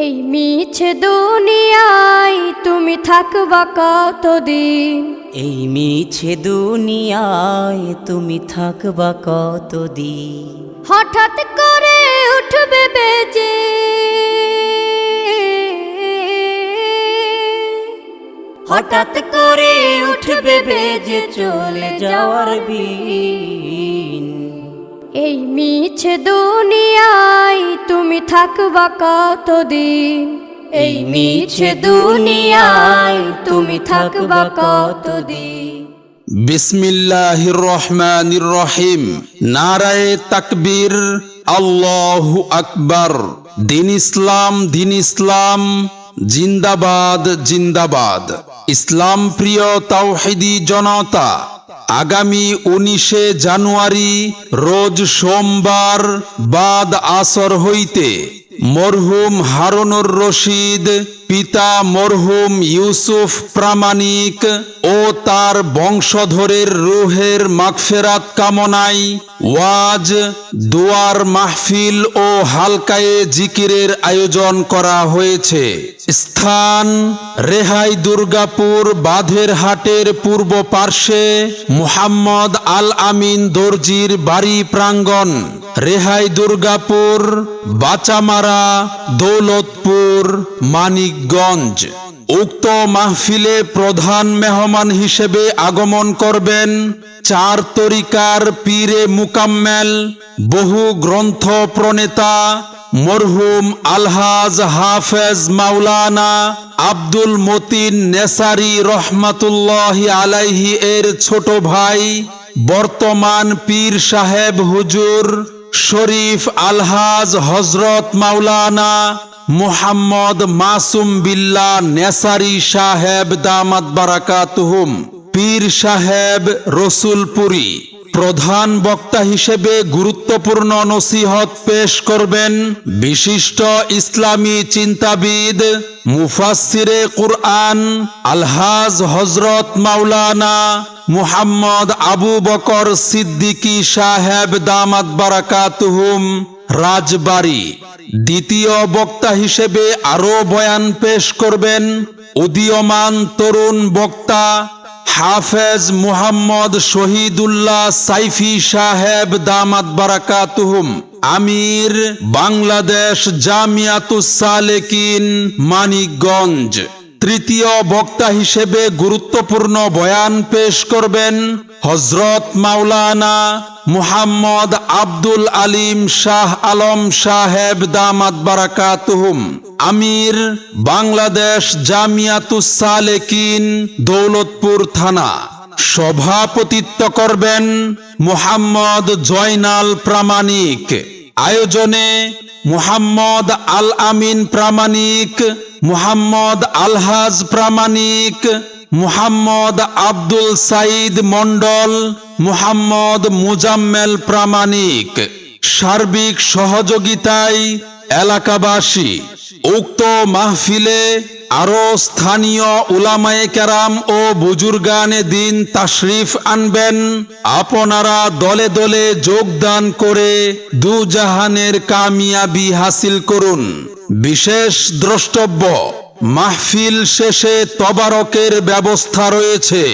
এই মিছে দুনিয়ায় তুমি থাকবা কতদিন? এই মিছে দুনিয়ায় তুমি থাকবা কতদিন? হঠাৎ করে উঠবে বেজে হঠাৎ করে উঠবে বেজে চলে যাওয়ার বিন। এই মিছে দুনিয়ায় তুমি থাকবা কতদিন? এই মিছে দুনিয়ায় তুমি থাকবা কতদিন? বিসমিল্লাহির রহমানির রহিম। নারায়ে তাকবীর, আল্লাহু আকবার। দিন ইসলাম, দিন ইসলাম, জিন্দাবাদ জিন্দাবাদ। ইসলাম প্রিয় তাওহীদি জনতা, আগামী 19শে জানুয়ারি রোজ সোমবার বাদ আসর হইতে মরহুম হারুনুর রশিদ পিতা মরহুম ইউসুফ প্রামাণিক ও তার বংশধরের রূহের মাগফিরাত কামনায় ওয়াজ, দুয়ার মাহফিল ও হালকায়ে জিকিরের আয়োজন করা হয়েছে। স্থান রেহাই দুর্গাপুর বাঁধের হাটের পূর্ব পার্শ্বে মুহাম্মদ আল আমিন দর্জির বাড়ি প্রাঙ্গণ, রেহাই দুর্গাপুর, বাচামারা, দৌলতপুর, মানিকগঞ্জ। উক্ত মাহফিলে প্রধান মেহমান হিসেবে আগমন করবেন চার তরিকার পীরে মুকাম্মেল, বহু গ্রন্থ প্রণেতা মরহুম আলহাজ হাফেজ মাওলানা আব্দুল মতিন নেসারি রহমাতুল্লাহি আলাইহি এর ছোট ভাই, বর্তমান পীর সাহেব হুজুর শরীফ আলহাজ হজরত মাওলানা মুহাম্মদ মাসুম বিল্লাহ নেসারি সাহেব দামাত বারাকাতুহুম, পীর সাহেব রসুলপুরি। প্রধান বক্তা হিসেবে গুরুত্বপূর্ণ নসিহত পেশ করবেন বিশিষ্ট ইসলামী চিন্তাবিদ মুফাসসিরে কুরআন আলহাজ হজরত মাওলানা মুহাম্মদ আবু বকর সিদ্দিকী সাহেব দামাত বারাকাতুহুম, রাজবাড়ী। দ্বিতীয় বক্তা হিসেবে আরো বয়ান পেশ করবেন উদীয়মান তরুণ বক্তা হাফেজ মুহাম্মদ শহীদুল্লাহ সাইফি সাহেব দামাত বারাকাতুহুম, আমির বাংলাদেশ জামিয়াতুস সালেকিন মানিকগঞ্জ। তৃতীয় বক্তা হিসেবে গুরুত্বপূর্ণ বয়ান পেশ করবেন হজরত মাওলানা মুহাম্মদ আব্দুল আলিম শাহ আলম সাহেব দামাত বারাকাতুহুম, আমির বাংলাদেশ জামিয়াতুস সালেকিন দৌলতপুর থানা। সভাপতিত্ব করবেন মুহাম্মদ জয়নাল প্রামাণিক। আয়োজনে মুহাম্মদ আল আমিন প্রামাণিক, মুহাম্মদ আলহাজ প্রামাণিক, মুহাম্মদ আব্দুল সাইদ মন্ডল, মুহাম্মদ মুজাম্মেল প্রামাণিক। সার্বিক সহযোগিতায় এলাকাবাসী। উক্ত মাহফিলে আরো স্থানীয় উলামায়ে কেরাম ও বুজুর্গানে দিন তাশরিফ আনবেন। আপনারা দলে দলে যোগদান করে দুজাহানের কামিয়াবি হাসিল করুন। বিশেষ দ্রষ্টব্য, মাহফিল শেষে তবারকের ব্যবস্থা রয়েছে।